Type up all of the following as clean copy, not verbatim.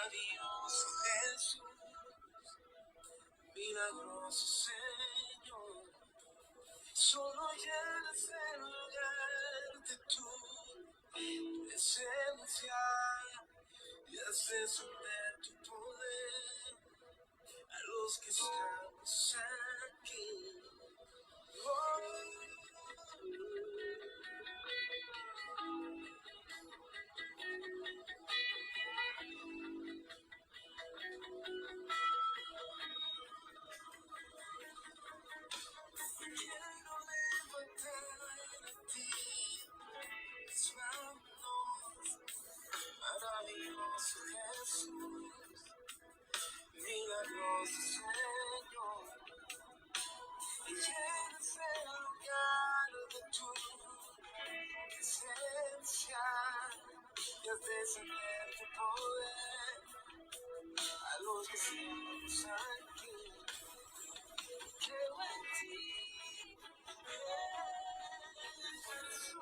Maravilloso Jesús, milagroso Señor, solo llenas el lugar de tu presencia y haces ver tu poder a los que estamos aquí. Quiero levantar a ti mis manos, maravilloso Jesús, milagroso Señor, y llenas el lugar de tu presencia y haces ver tu poder a los que estamos aquí. Creo en ti, Jesús,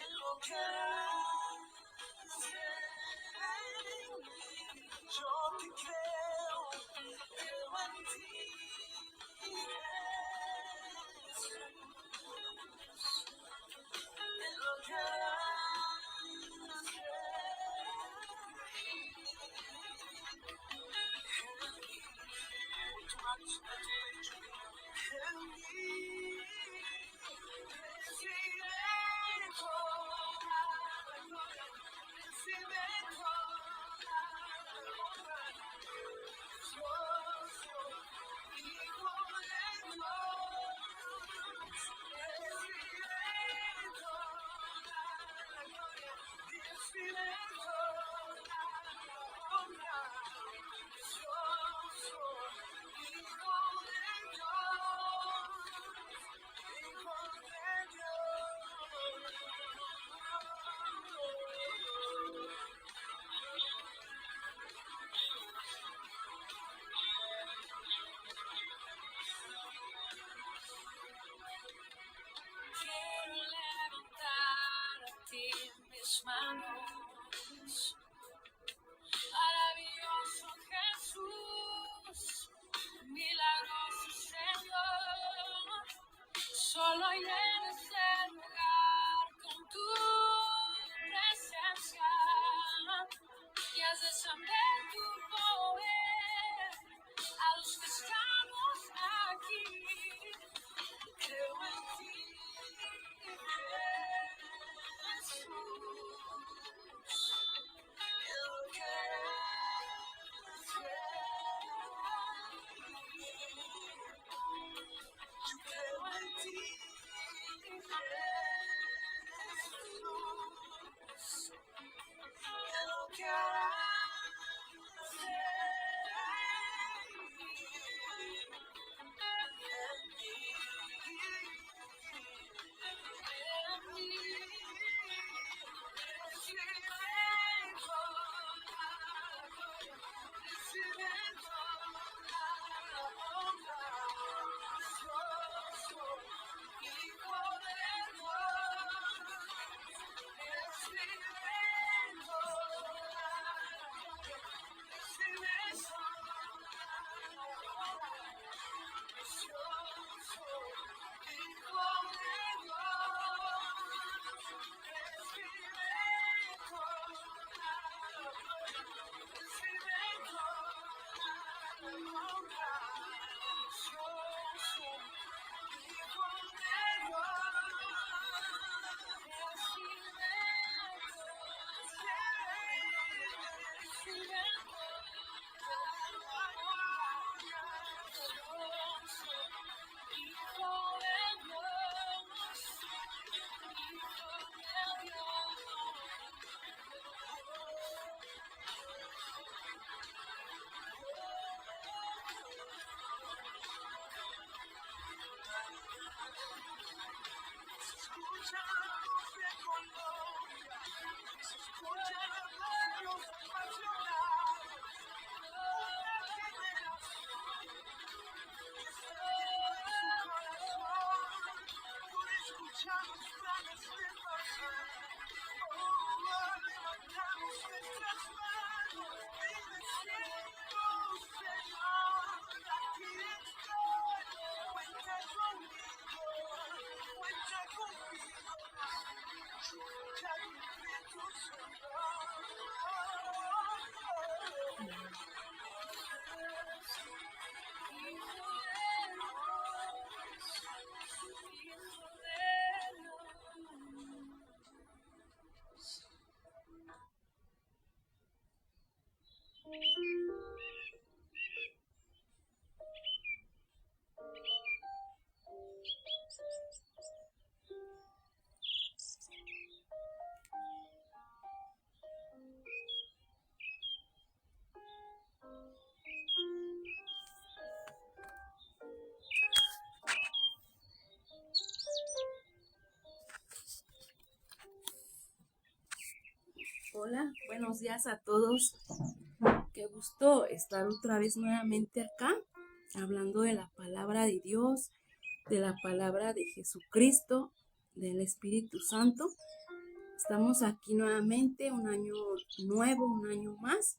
en lo que haces en mí. Yo te creo en ti, Jesús, en lo que haces en mí. En mí, recibe toda la gloria, recibe toda la honra. Yo soy hijo de Dios, recibe toda la gloria, recibe toda la honra. Yo soy hijo de Dios, hijo de Dios. Quiero levantar a ti mis manos, maravilloso Jesús, milagroso Señor, solo llenas el lugar con tu presencia y haces saber tu poder a los que estamos aquí. Creo en ti, Jesús, en lo que haces en mí. Yo creo en ti, Jesús, en lo que harás Hola, buenos días a todos. Qué gusto estar otra vez nuevamente acá, hablando de la palabra de Dios, de la palabra de Jesucristo, del Espíritu Santo. Estamos aquí nuevamente, un año nuevo, un año más,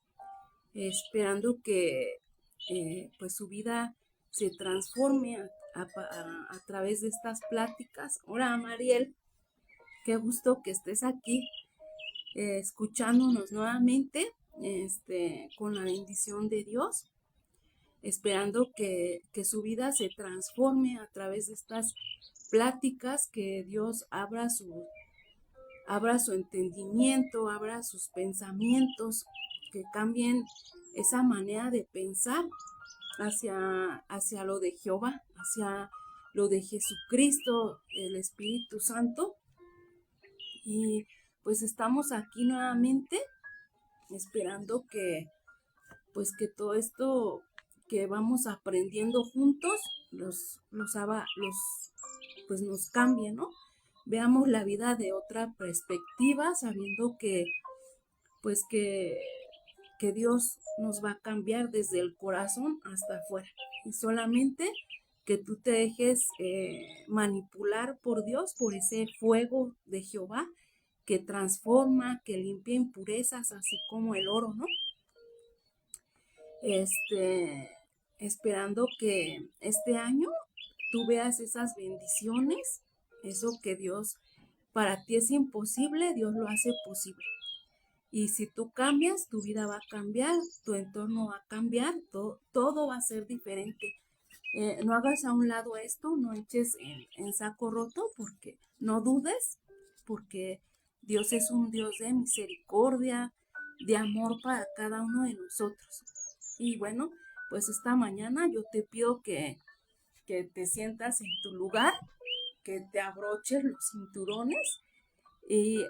esperando que pues su vida se transforme a través de estas pláticas. Hola, Mariel, qué gusto que estés aquí. Escuchándonos nuevamente, con la bendición de Dios, esperando que su vida se transforme a través de estas pláticas, que Dios abra su entendimiento, abra sus pensamientos, que cambien esa manera de pensar hacia lo de Jehová, hacia lo de Jesucristo, el Espíritu Santo. Y pues estamos aquí nuevamente esperando que todo esto que vamos aprendiendo juntos pues nos cambie, ¿no? Veamos la vida de otra perspectiva, sabiendo que pues que Dios nos va a cambiar desde el corazón hasta afuera, y solamente que tú te dejes manipular por Dios, por ese fuego de Jehová que transforma, que limpia impurezas, así como el oro, ¿no? Esperando que este año tú veas esas bendiciones, eso que Dios, para ti es imposible, Dios lo hace posible. Y si tú cambias, tu vida va a cambiar, tu entorno va a cambiar, todo va a ser diferente. No hagas a un lado esto, no eches en saco roto, porque no dudes, porque Dios es un Dios de misericordia, de amor para cada uno de nosotros. Y bueno, pues esta mañana yo te pido que te sientas en tu lugar, que te abroches los cinturones, y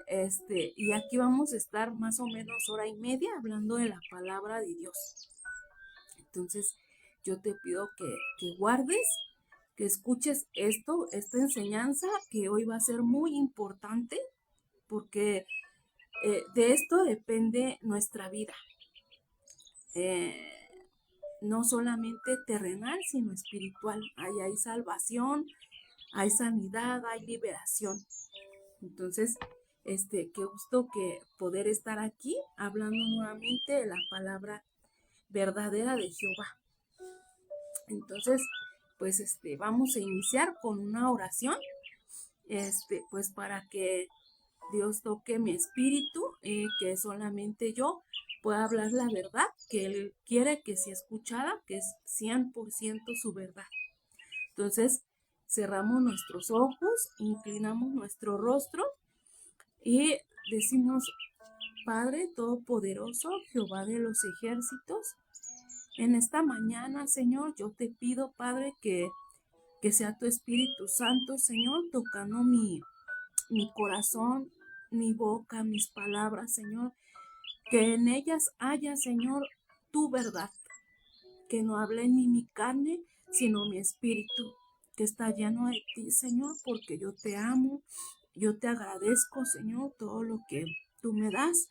aquí vamos a estar más o menos hora y media hablando de la palabra de Dios. Entonces yo te pido que guardes, que escuches esta enseñanza, que hoy va a ser muy importante, porque de esto depende nuestra vida, no solamente terrenal, sino espiritual. Ahí hay salvación, hay sanidad, hay liberación. Entonces, qué gusto que poder estar aquí hablando nuevamente de la palabra verdadera de Jehová. Entonces, pues vamos a iniciar con una oración, pues para que Dios toque mi espíritu, que solamente yo pueda hablar la verdad que Él quiere que sea escuchada, que es 100% su verdad. Entonces, cerramos nuestros ojos, inclinamos nuestro rostro y decimos: Padre Todopoderoso, Jehová de los ejércitos, en esta mañana, Señor, yo te pido, Padre, que sea tu Espíritu Santo, Señor, tocando mi corazón, mi boca, mis palabras, Señor, que en ellas haya, Señor, tu verdad, que no hable ni mi carne, sino mi espíritu, que está lleno de ti, Señor, porque yo te amo, yo te agradezco, Señor, todo lo que tú me das.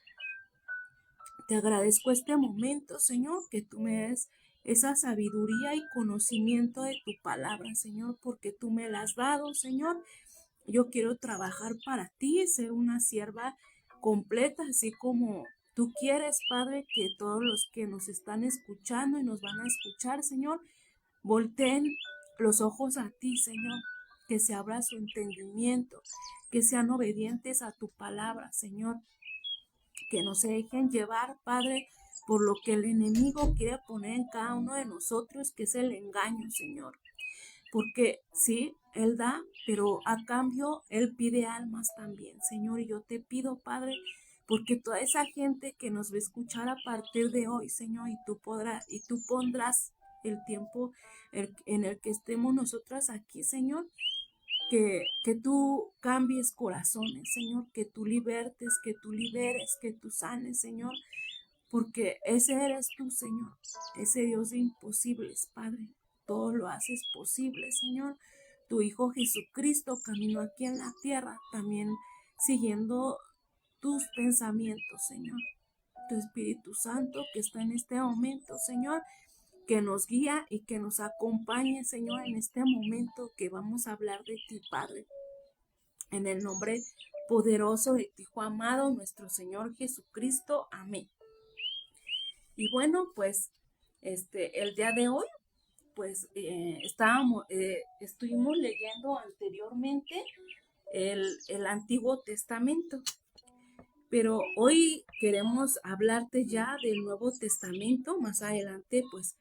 Te agradezco este momento, Señor, que tú me des esa sabiduría y conocimiento de tu palabra, Señor, porque tú me la has dado, Señor, Yo quiero trabajar para ti, ser una sierva completa, así como tú quieres, Padre, que todos los que nos están escuchando y nos van a escuchar, Señor, volteen los ojos a ti, Señor, que se abra su entendimiento, que sean obedientes a tu palabra, Señor, que no se dejen llevar, Padre, por lo que el enemigo quiere poner en cada uno de nosotros, que es el engaño, Señor. Porque sí, Él da, pero a cambio Él pide almas también, Señor. Y yo te pido, Padre, porque toda esa gente que nos va a escuchar a partir de hoy, Señor, y tú pondrás el tiempo en el que estemos nosotras aquí, Señor, que tú cambies corazones, Señor, que tú libertes, que tú liberes, que tú sanes, Señor, porque ese eres tú, Señor, ese Dios de imposibles, Padre. Todo lo haces posible, Señor. Tu Hijo Jesucristo caminó aquí en la tierra, también siguiendo tus pensamientos, Señor. Tu Espíritu Santo que está en este momento, Señor, que nos guía y que nos acompañe, Señor, en este momento que vamos a hablar de ti, Padre. En el nombre poderoso de tu Hijo amado, nuestro Señor Jesucristo. Amén. Y bueno, pues el día de hoy, pues estuvimos leyendo anteriormente el Antiguo Testamento, pero hoy queremos hablarte ya del Nuevo Testamento. Más adelante, pues,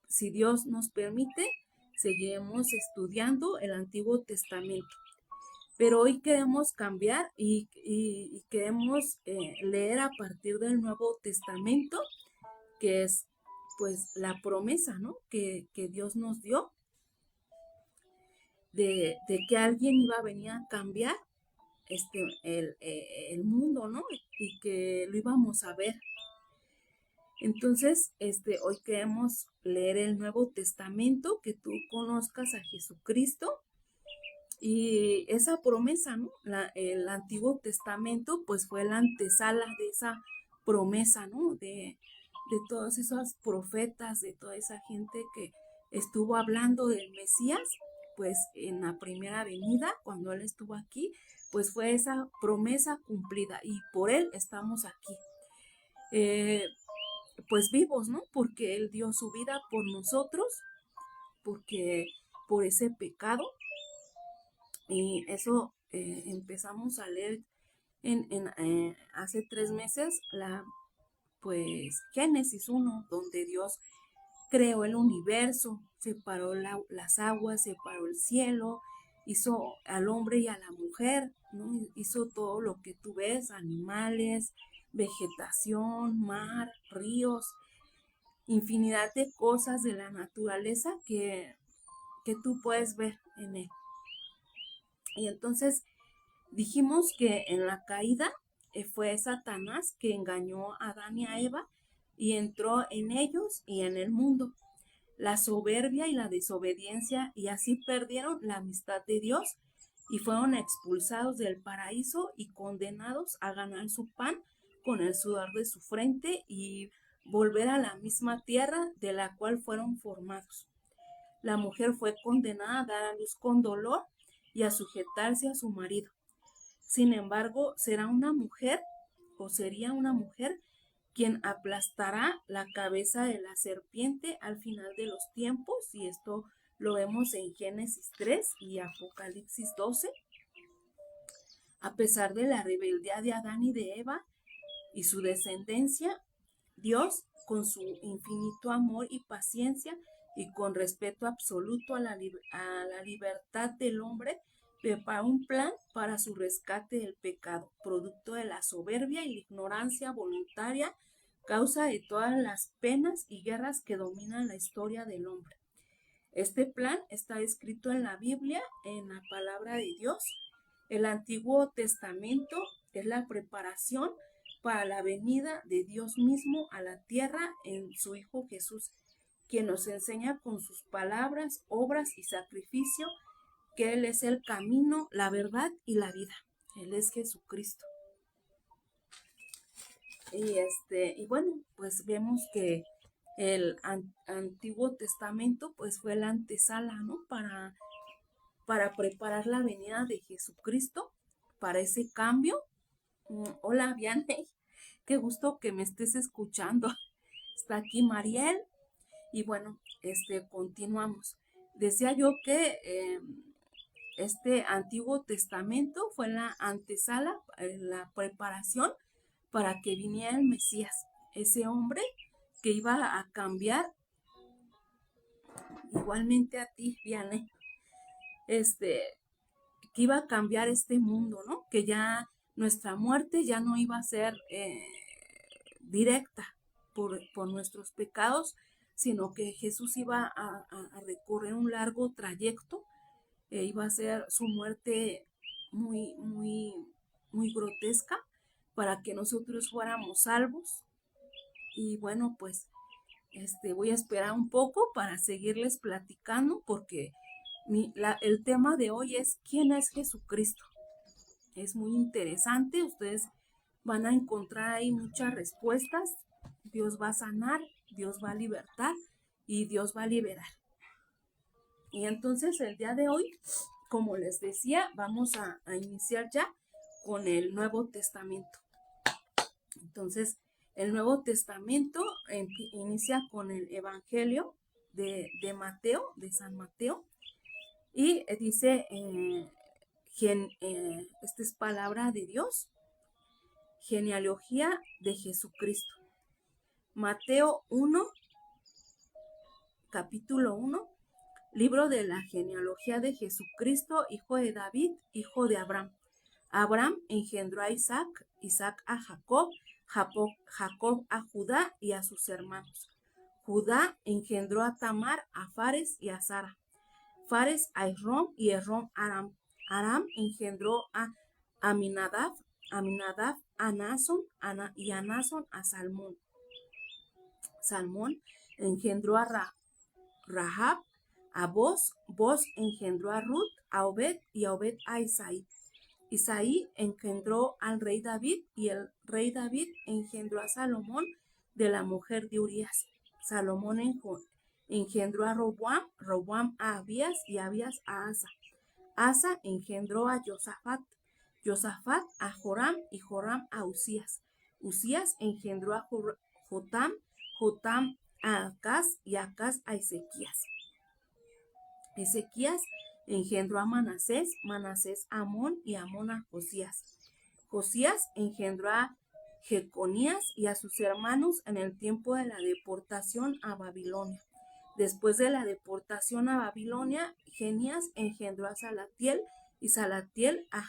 si Dios nos permite, seguiremos estudiando el Antiguo Testamento. Pero hoy queremos cambiar y queremos leer a partir del Nuevo Testamento, que es pues la promesa, ¿no? Que Dios nos dio de que alguien iba a venir a cambiar el mundo, ¿no? Y que lo íbamos a ver. Entonces, hoy queremos leer el Nuevo Testamento, que tú conozcas a Jesucristo y esa promesa, ¿no? El Antiguo Testamento, pues fue la antesala de esa promesa, ¿no? De todos esos profetas, de toda esa gente que estuvo hablando del Mesías, pues en la primera venida, cuando Él estuvo aquí, pues fue esa promesa cumplida y por Él estamos aquí. Pues vivos, ¿no? Porque Él dio su vida por nosotros, porque por ese pecado, y eso empezamos a leer hace 3 meses, pues Génesis 1, donde Dios creó el universo, separó las aguas, separó el cielo, hizo al hombre y a la mujer, ¿no? Hizo todo lo que tú ves, animales, vegetación, mar, ríos, infinidad de cosas de la naturaleza que tú puedes ver en él. Y entonces dijimos que en la caída fue Satanás que engañó a Adán y a Eva y entró en ellos y en el mundo. La soberbia y la desobediencia, y así perdieron la amistad de Dios y fueron expulsados del paraíso y condenados a ganar su pan con el sudor de su frente y volver a la misma tierra de la cual fueron formados. La mujer fue condenada a dar a luz con dolor y a sujetarse a su marido. Sin embargo, sería una mujer quien aplastará la cabeza de la serpiente al final de los tiempos, y esto lo vemos en Génesis 3 y Apocalipsis 12. A pesar de la rebeldía de Adán y de Eva y su descendencia, Dios, con su infinito amor y paciencia y con respeto absoluto a la libertad del hombre, prepara un plan para su rescate del pecado, producto de la soberbia y la ignorancia voluntaria, causa de todas las penas y guerras que dominan la historia del hombre. Este plan está escrito en la Biblia, en la palabra de Dios. El Antiguo Testamento es la preparación para la venida de Dios mismo a la tierra en su Hijo Jesús, quien nos enseña con sus palabras, obras y sacrificio que Él es el camino, la verdad y la vida. Él es Jesucristo. Y bueno, pues vemos que el Antiguo Testamento pues fue la antesala, ¿no? para preparar la venida de Jesucristo, para ese cambio. Hola, Vianney, qué gusto que me estés escuchando. Está aquí Mariel y bueno, continuamos. Decía yo que este Antiguo Testamento fue la antesala, la preparación para que viniera el Mesías, ese hombre que iba a cambiar igualmente a ti, Vianney, que iba a cambiar este mundo, ¿no? Que ya nuestra muerte ya no iba a ser directa por nuestros pecados, sino que Jesús iba a recorrer un largo trayecto, iba a ser su muerte muy, muy, muy grotesca para que nosotros fuéramos salvos. Y bueno, pues voy a esperar un poco para seguirles platicando porque el tema de hoy es ¿quién es Jesucristo? Es muy interesante, ustedes van a encontrar ahí muchas respuestas. Dios va a sanar, Dios va a libertar y Dios va a liberar. Y entonces el día de hoy, como les decía, vamos a iniciar ya con el Nuevo Testamento. Entonces, el Nuevo Testamento inicia con el Evangelio de Mateo, de San Mateo, y dice, esta es palabra de Dios, genealogía de Jesucristo. Mateo 1, capítulo 1, libro de la genealogía de Jesucristo, hijo de David, hijo de Abraham. Abraham engendró a Isaac, Isaac a Jacob, Jacob a Judá y a sus hermanos. Judá engendró a Tamar, a Fares y a Sara. Fares a Esrom y Esrom a Aram. Aram engendró a Aminadab, Aminadab a Naasón y a Naasón a Salmón. Salmón engendró a Rahab, a Boz engendró a Ruth, a Obed y a Obed a Isaí. Isaí engendró al rey David y el rey David engendró a Salomón de la mujer de Urías. Salomón engendró a Roboam, Roboam a Abías y Abías a Asa. Asa engendró a Josafat a Joram y Joram a Usías. Usías engendró a Jotam a Acaz y Acaz a Ezequías. Ezequías engendró a Manasés a Amón y Amón a Josías. Josías engendró a Jeconías y a sus hermanos en el tiempo de la deportación a Babilonia. Después de la deportación a Babilonia, Jenías engendró a Salatiel y Salatiel a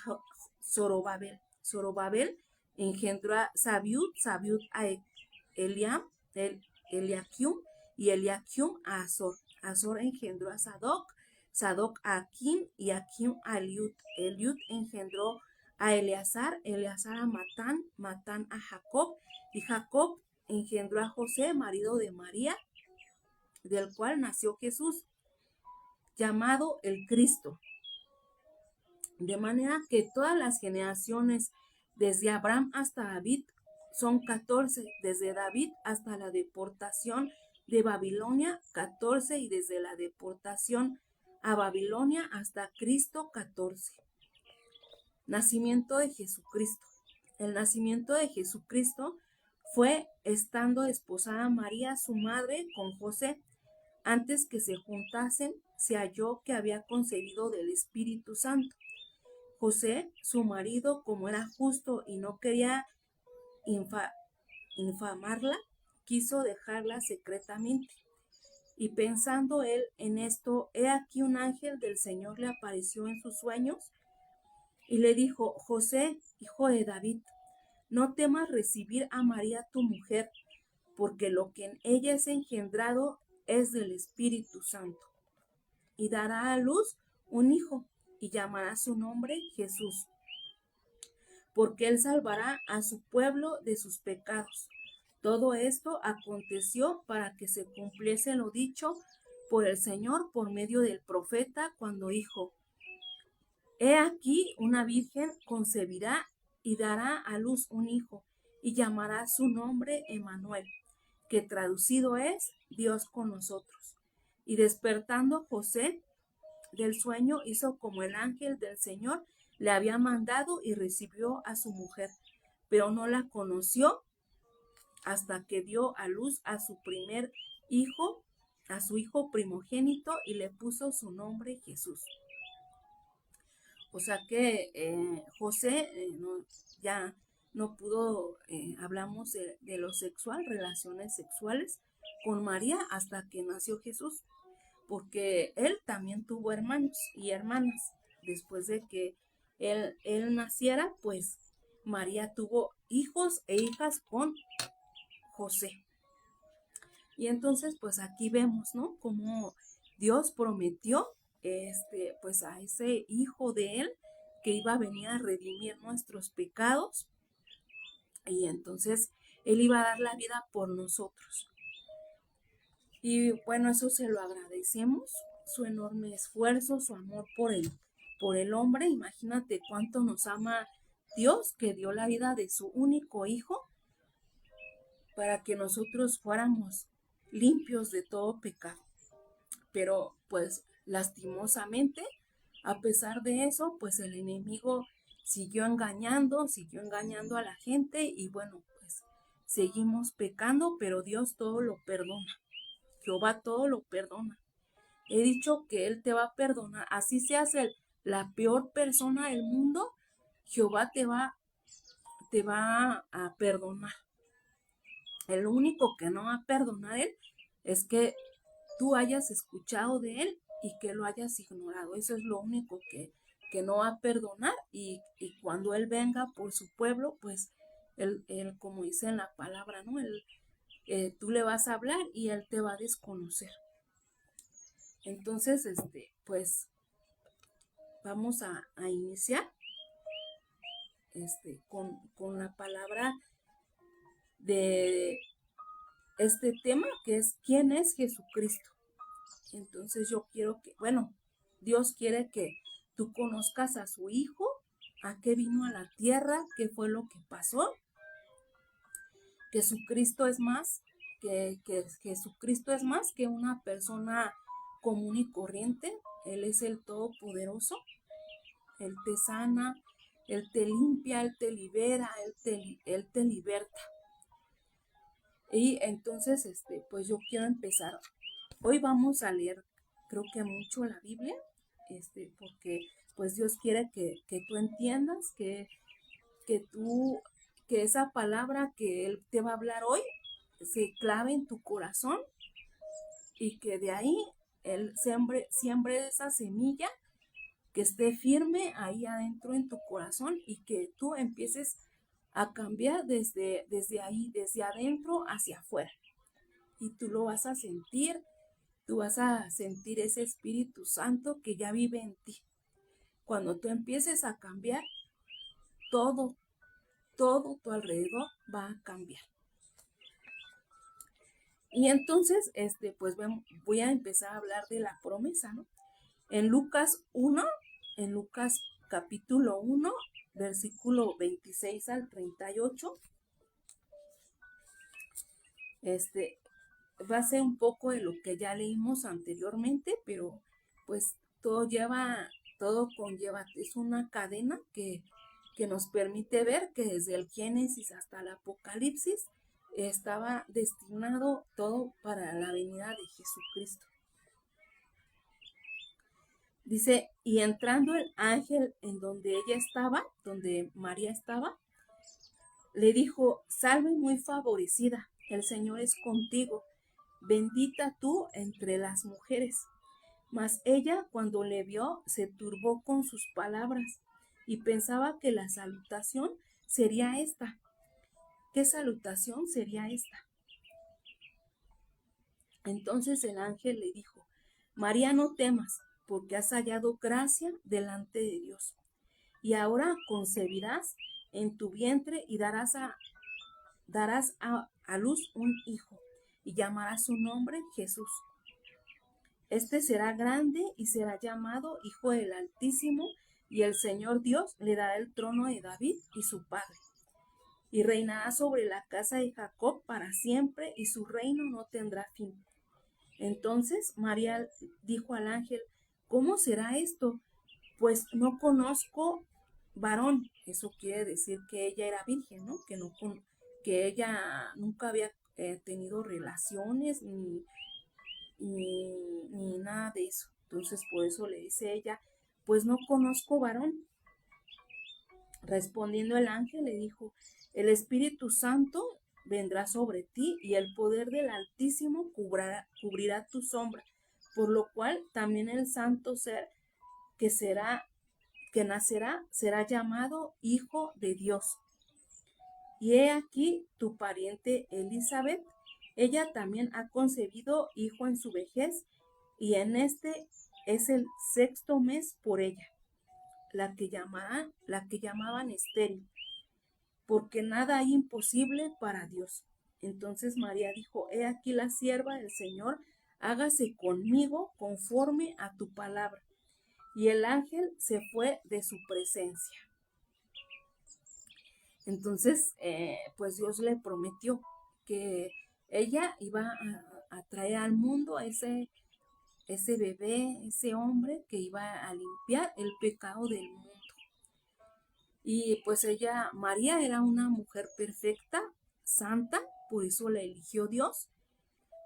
Zorobabel. Zorobabel engendró a Sabiud a Eliakim y Eliakim a Azor. Azor engendró a Sadoc a Akim y Akim a Eliud. Eliud engendró a Eleazar a Matán a Jacob y Jacob engendró a José, marido de María, del cual nació Jesús, llamado el Cristo. De manera que todas las generaciones desde Abraham hasta David son 14, desde David hasta la deportación de Babilonia 14 y desde la deportación a Babilonia hasta Cristo 14. Nacimiento de Jesucristo. El nacimiento de Jesucristo fue estando desposada María, su madre, con José. Antes que se juntasen, se halló que había concebido del Espíritu Santo. José, su marido, como era justo y no quería infamarla, quiso dejarla secretamente. Y pensando él en esto, he aquí un ángel del Señor le apareció en sus sueños y le dijo: José, hijo de David, no temas recibir a María tu mujer, porque lo que en ella es engendrado es del Espíritu Santo. Y dará a luz un hijo, y llamará su nombre Jesús, porque él salvará a su pueblo de sus pecados. Todo esto aconteció para que se cumpliese lo dicho por el Señor por medio del profeta, cuando dijo: He aquí una virgen concebirá y dará a luz un hijo, y llamará su nombre Emmanuel, que traducido es Dios con nosotros. Y despertando José, del sueño hizo como el ángel del Señor le había mandado y recibió a su mujer, pero no la conoció hasta que dio a luz a su primer hijo, a su hijo primogénito, y le puso su nombre Jesús. O sea que José ya no pudo, hablamos de lo sexual, relaciones sexuales con María hasta que nació Jesús, porque él también tuvo hermanos y hermanas. Después de que él naciera, pues María tuvo hijos e hijas con José. Y entonces, pues aquí vemos, ¿no? Cómo Dios prometió, pues a ese hijo de él que iba a venir a redimir nuestros pecados. Y entonces él iba a dar la vida por nosotros. Y bueno, eso se lo agradecemos, su enorme esfuerzo, su amor por el hombre. Imagínate cuánto nos ama Dios, que dio la vida de su único hijo para que nosotros fuéramos limpios de todo pecado. Pero pues lastimosamente, a pesar de eso, pues el enemigo siguió engañando a la gente y bueno, pues seguimos pecando, pero Dios todo lo perdona. Jehová todo lo perdona. He dicho que Él te va a perdonar, así seas la peor persona del mundo, Jehová te va a perdonar. El único que no va a perdonar Él es que tú hayas escuchado de Él y que lo hayas ignorado. Eso es lo único que no va a perdonar, y cuando Él venga por su pueblo, pues Él como dice en la palabra, ¿no? Tú le vas a hablar y Él te va a desconocer. Entonces, pues vamos a iniciar con la palabra de este tema, que es ¿quién es Jesucristo? Entonces yo quiero Dios quiere que tú conozcas a su Hijo, a qué vino a la tierra, qué fue lo que pasó. Jesucristo es más Jesucristo es más que una persona común y corriente. Él es el Todopoderoso. Él te sana, Él te limpia, Él te libera, Él te liberta. Y entonces, pues yo quiero empezar. Hoy vamos a leer, creo que mucho la Biblia, porque pues Dios quiere que tú entiendas, que esa palabra que Él te va a hablar hoy se clave en tu corazón y que de ahí Él siembre esa semilla, que esté firme ahí adentro en tu corazón y que tú empieces a cambiar desde ahí, desde adentro hacia afuera. Y tú lo vas a sentir, tú vas a sentir ese Espíritu Santo que ya vive en ti. Cuando tú empieces a cambiar, todo tu alrededor va a cambiar. Y entonces, pues voy a empezar a hablar de la promesa, ¿no? En Lucas capítulo 1, versículo 26 al 38, va a ser un poco de lo que ya leímos anteriormente, pero pues todo conlleva, es una cadena que nos permite ver que desde el Génesis hasta el Apocalipsis estaba destinado todo para la venida de Jesucristo. Dice, y entrando el ángel en donde donde María estaba, le dijo, salve muy favorecida, el Señor es contigo, bendita tú entre las mujeres. Mas ella, cuando le vio, se turbó con sus palabras y pensaba que la salutación sería esta. ¿Qué salutación sería esta? Entonces el ángel le dijo, María, no temas, porque has hallado gracia delante de Dios. Y ahora concebirás en tu vientre y darás a luz un hijo, y llamarás su nombre Jesús. Este será grande y será llamado Hijo del Altísimo, y el Señor Dios le dará el trono de David y su padre. Y reinará sobre la casa de Jacob para siempre, y su reino no tendrá fin. Entonces María dijo al ángel, ¿cómo será esto? Pues no conozco varón. Eso quiere decir que ella era virgen, ¿no? Que ella nunca había tenido relaciones ni nada de eso. Entonces por eso le dice ella, pues no conozco varón. Respondiendo el ángel le dijo, el Espíritu Santo vendrá sobre ti y el poder del Altísimo cubrirá tu sombra, por lo cual también el santo ser que que nacerá será llamado Hijo de Dios. Y he aquí tu pariente Elizabeth, ella también ha concebido hijo en su vejez, y en este es el 6.º mes por ella, la que llamaban estéril, porque nada hay imposible para Dios. Entonces María dijo, he aquí la sierva del Señor, hágase conmigo conforme a tu palabra. Y el ángel se fue de su presencia. Entonces, pues Dios le prometió que ella iba a traer al mundo a ese bebé, ese hombre que iba a limpiar el pecado del mundo. Y pues ella, María, era una mujer perfecta, santa, por eso la eligió Dios,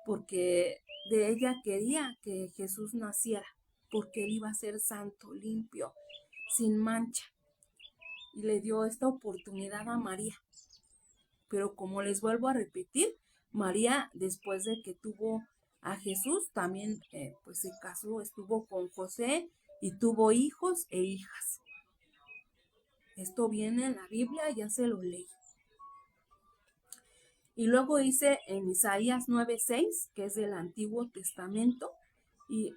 porque de ella quería que Jesús naciera, porque él iba a ser santo, limpio, sin mancha. Y le dio esta oportunidad a María. Pero como les vuelvo a repetir, María, después de que tuvo a Jesús, también pues se casó, estuvo con José y tuvo hijos e hijas. Esto viene en la Biblia, ya se lo leí. Y luego dice en Isaías 9:6, que es del Antiguo Testamento, y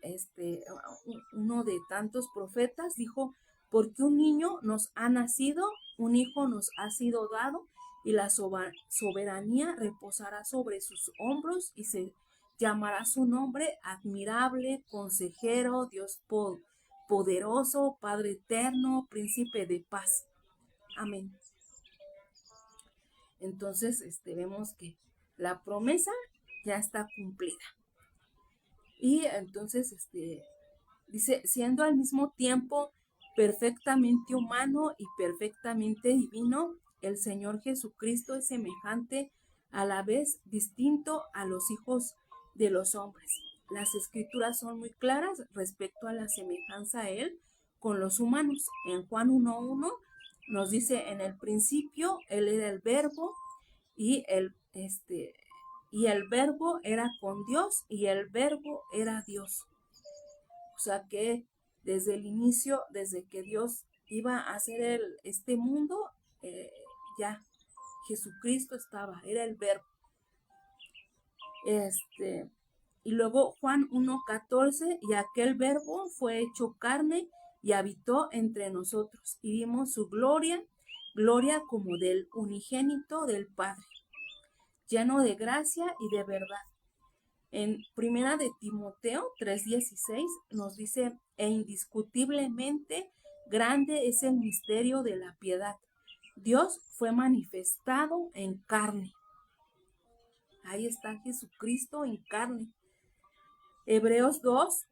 uno de tantos profetas dijo, porque un niño nos ha nacido, un hijo nos ha sido dado, y la soberanía reposará sobre sus hombros, y se llamará su nombre admirable, consejero, Dios poderoso, Padre eterno, príncipe de paz. Amén. Entonces, vemos que la promesa ya está cumplida. Y entonces, dice, siendo al mismo tiempo perfectamente humano y perfectamente divino, el Señor Jesucristo es semejante, a la vez distinto a los hijos de los hombres. Las escrituras son muy claras respecto a la semejanza a Él con los humanos. En Juan 1:1 nos dice, en el principio Él era el verbo y el verbo era con Dios y el verbo era Dios. O sea que desde el inicio, desde que Dios iba a hacer este mundo, ya Jesucristo era el verbo. Y luego Juan 1:14, y aquel verbo fue hecho carne y habitó entre nosotros, y vimos su gloria, gloria como del unigénito del Padre, lleno de gracia y de verdad. En Primera de Timoteo 3:16 nos dice, e indiscutiblemente grande es el misterio de la piedad. Dios fue manifestado en carne. Ahí está Jesucristo en carne. Hebreos 2,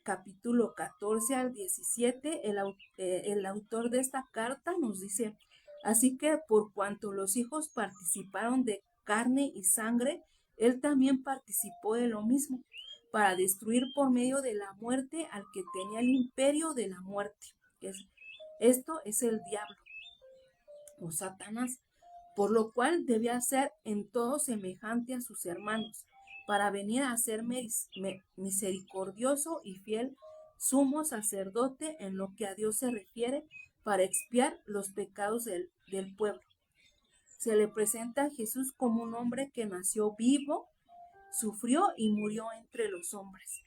capítulo 14 al 17, el autor de esta carta nos dice, así que por cuanto los hijos participaron de carne y sangre, él también participó de lo mismo, para destruir por medio de la muerte al que tenía el imperio de la muerte. Esto es el diablo o Satanás, por lo cual debía ser en todo semejante a sus hermanos, para venir a ser misericordioso y fiel sumo sacerdote en lo que a Dios se refiere, para expiar los pecados del pueblo. Se le presenta a Jesús como un hombre que nació vivo, sufrió y murió entre los hombres.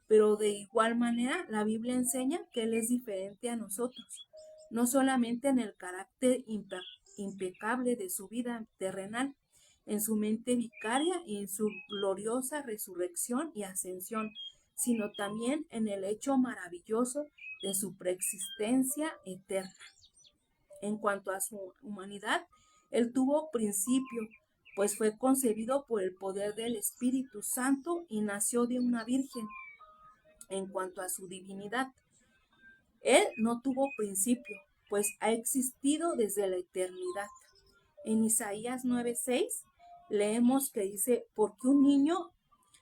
Pero de igual manera la Biblia enseña que Él es diferente a nosotros, no solamente en el carácter impecable de su vida terrenal, en su mente vicaria y en su gloriosa resurrección y ascensión, sino también en el hecho maravilloso de su preexistencia eterna. En cuanto a su humanidad, Él tuvo principio, pues fue concebido por el poder del Espíritu Santo y nació de una virgen. en cuanto a su divinidad. Él no tuvo principio, pues ha existido desde la eternidad. En Isaías 9:6 leemos que dice, porque un niño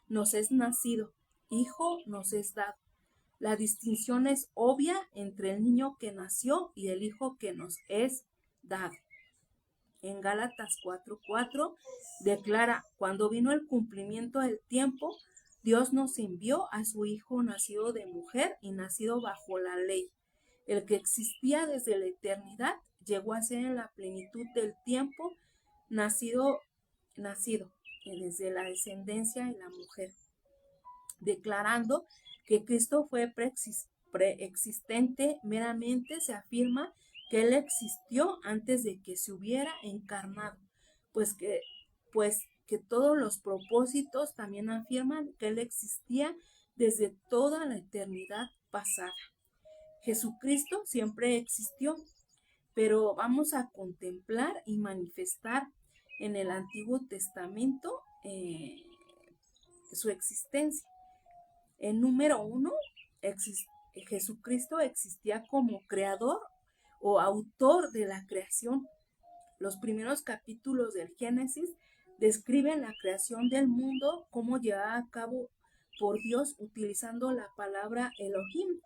nos es nacido, hijo nos es dado. La distinción es obvia entre el niño que nació y el hijo que nos es dado. En Gálatas 4:4 declara, cuando vino el cumplimiento del tiempo, Dios nos envió a su Hijo nacido de mujer y nacido bajo la ley. El que existía desde la eternidad llegó a ser en la plenitud del tiempo nacido desde la descendencia de la mujer, declarando que Cristo fue preexistente. Meramente se afirma que Él existió antes de que se hubiera encarnado, pues que todos los propósitos también afirman que Él existía desde toda la eternidad pasada. Jesucristo siempre existió, pero vamos a contemplar y manifestar en el Antiguo Testamento su existencia. En número 1, Jesucristo existía como creador o autor de la creación. Los primeros capítulos del Génesis describen la creación del mundo, cómo llevada a cabo por Dios utilizando la palabra Elohim,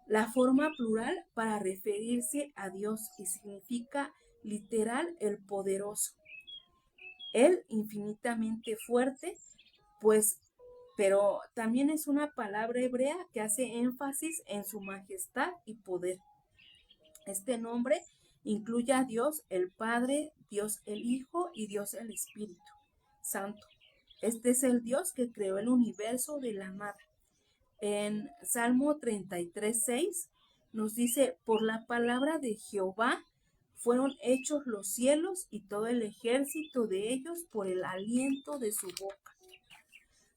la forma plural para referirse a Dios, y significa literal el poderoso. Él infinitamente fuerte, pero también es una palabra hebrea que hace énfasis en su majestad y poder. Este nombre incluye a Dios el Padre, Dios el Hijo y Dios el Espíritu Santo. Este es el Dios que creó el universo de la nada. En Salmo 33:6 nos dice, por la palabra de Jehová fueron hechos los cielos y todo el ejército de ellos por el aliento de su boca.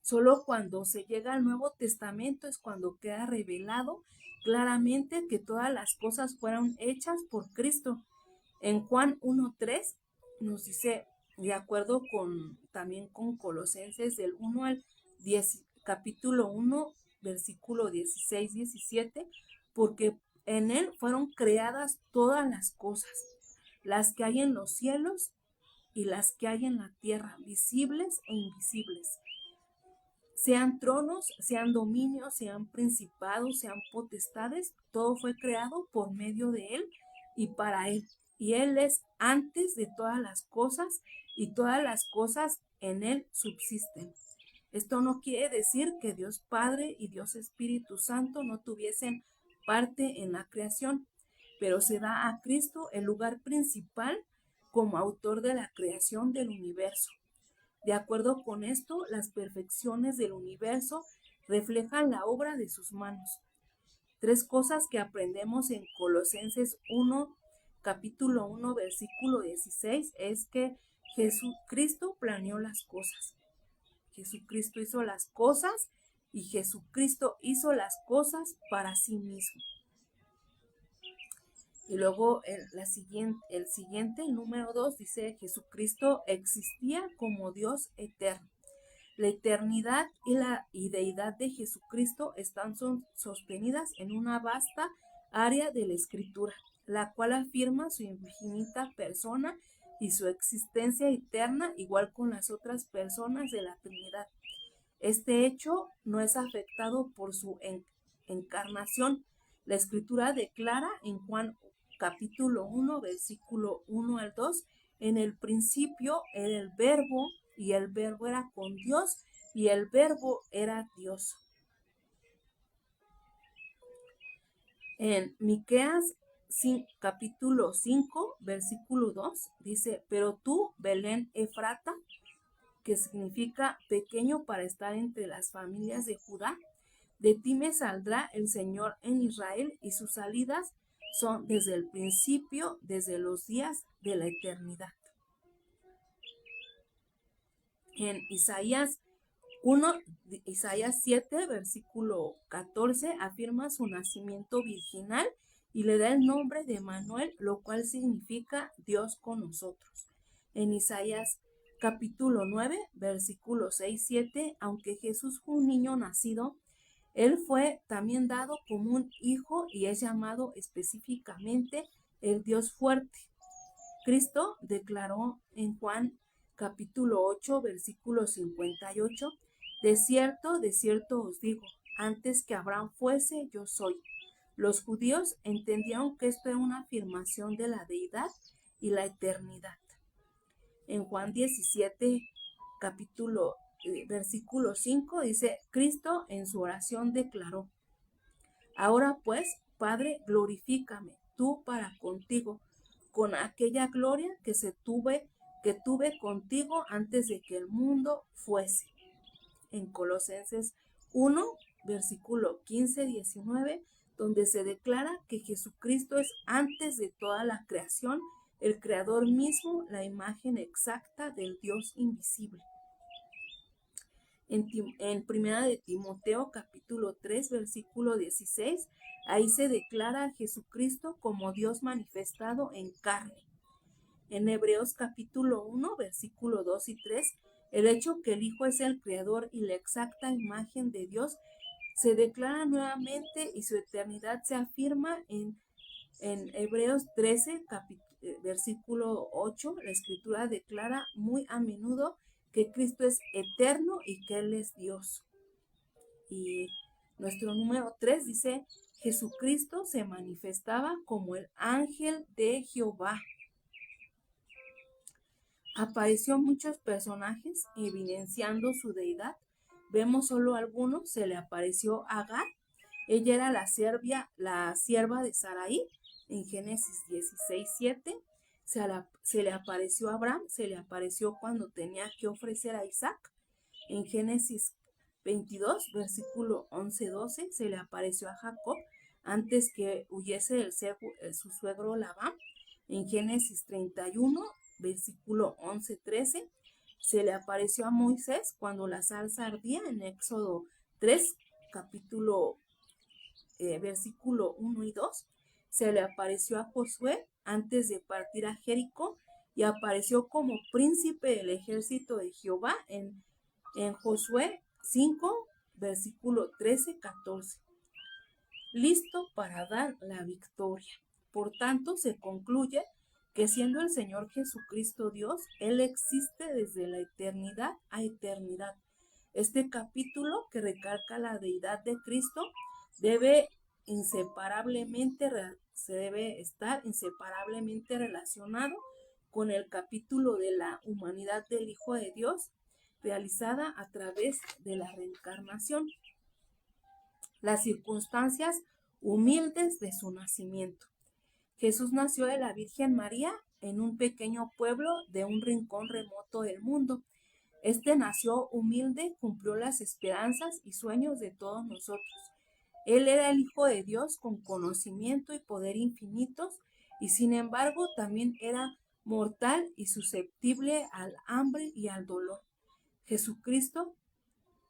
Solo cuando se llega al Nuevo Testamento es cuando queda revelado claramente que todas las cosas fueron hechas por Cristo. En Juan 1:3 nos dice, de acuerdo también con Colosenses del 1 al 10, capítulo 1, versículo 16-17, porque en Él fueron creadas todas las cosas, las que hay en los cielos y las que hay en la tierra, visibles e invisibles. Sean tronos, sean dominios, sean principados, sean potestades, todo fue creado por medio de Él y para Él. Y Él es antes de todas las cosas y todas las cosas en Él subsisten. Esto no quiere decir que Dios Padre y Dios Espíritu Santo no tuviesen parte en la creación, pero se da a Cristo el lugar principal como autor de la creación del universo. De acuerdo con esto, las perfecciones del universo reflejan la obra de sus manos. 3 cosas que aprendemos en Colosenses 1, capítulo 1, versículo 16, es que Jesucristo planeó las cosas. Jesucristo hizo las cosas y Jesucristo hizo las cosas para sí mismo. Y luego el siguiente, el número 2, dice, Jesucristo existía como Dios eterno. La eternidad y la deidad de Jesucristo están sostenidas en una vasta área de la Escritura, la cual afirma su infinita persona y su existencia eterna, igual con las otras personas de la Trinidad. Este hecho no es afectado por su encarnación. La Escritura declara en Juan capítulo 1, versículo 1 al 2, en el principio era el Verbo, y el Verbo era con Dios, y el Verbo era Dios. En Miqueas capítulo 5, versículo 2, dice, pero tú, Belén Efrata, que significa pequeño para estar entre las familias de Judá, de ti me saldrá el Señor en Israel, y sus salidas son desde el principio, desde los días de la eternidad. En Isaías 7, versículo 14, afirma su nacimiento virginal y le da el nombre de Manuel, lo cual significa Dios con nosotros. En Isaías capítulo 9, versículo 6-7, aunque Jesús fue un niño nacido Él fue también dado como un hijo y es llamado específicamente el Dios fuerte. Cristo declaró en Juan capítulo 8, versículo 58, de cierto os digo, antes que Abraham fuese, yo soy. Los judíos entendieron que esto era una afirmación de la deidad y la eternidad. En Juan 17, versículo 5, dice, Cristo en su oración declaró, ahora pues, Padre, glorifícame tú para contigo, con aquella gloria que tuve contigo antes de que el mundo fuese. En Colosenses 1, versículo 15-19, donde se declara que Jesucristo es antes de toda la creación, el creador mismo, la imagen exacta del Dios invisible. En primera de Timoteo capítulo 3 versículo 16, ahí se declara a Jesucristo como Dios manifestado en carne. En Hebreos capítulo 1 versículo 2 y 3, el hecho que el Hijo es el creador y la exacta imagen de Dios se declara nuevamente y su eternidad se afirma en Hebreos 13 versículo 8, la escritura declara muy a menudo que Cristo es eterno y que Él es Dios. Y nuestro número 3 dice, Jesucristo se manifestaba como el ángel de Jehová. Apareció muchos personajes evidenciando su deidad. Vemos solo algunos. Se le apareció a Agar. Ella era la sierva de Sarai en Génesis 16:7. Se le apareció a Abraham, se le apareció cuando tenía que ofrecer a Isaac. En Génesis 22, versículo 11-12, se le apareció a Jacob antes que huyese su suegro Labán. En Génesis 31, versículo 11-13, se le apareció a Moisés cuando la salsa ardía. En Éxodo 3, versículo 1 y 2, se le apareció a Josué antes de partir a Jericó y apareció como príncipe del ejército de Jehová en Josué 5, versículo 13-14. Listo para dar la victoria. Por tanto, se concluye que siendo el Señor Jesucristo Dios, Él existe desde la eternidad a eternidad. Este capítulo que recalca la deidad de Cristo debe estar inseparablemente relacionado con el capítulo de la humanidad del Hijo de Dios, realizada a través de la reencarnación. Las circunstancias humildes de su nacimiento. Jesús nació de la Virgen María en un pequeño pueblo de un rincón remoto del mundo. Este nació humilde, cumplió las esperanzas y sueños de todos nosotros. Él era el Hijo de Dios con conocimiento y poder infinitos, y sin embargo también era mortal y susceptible al hambre y al dolor. Jesucristo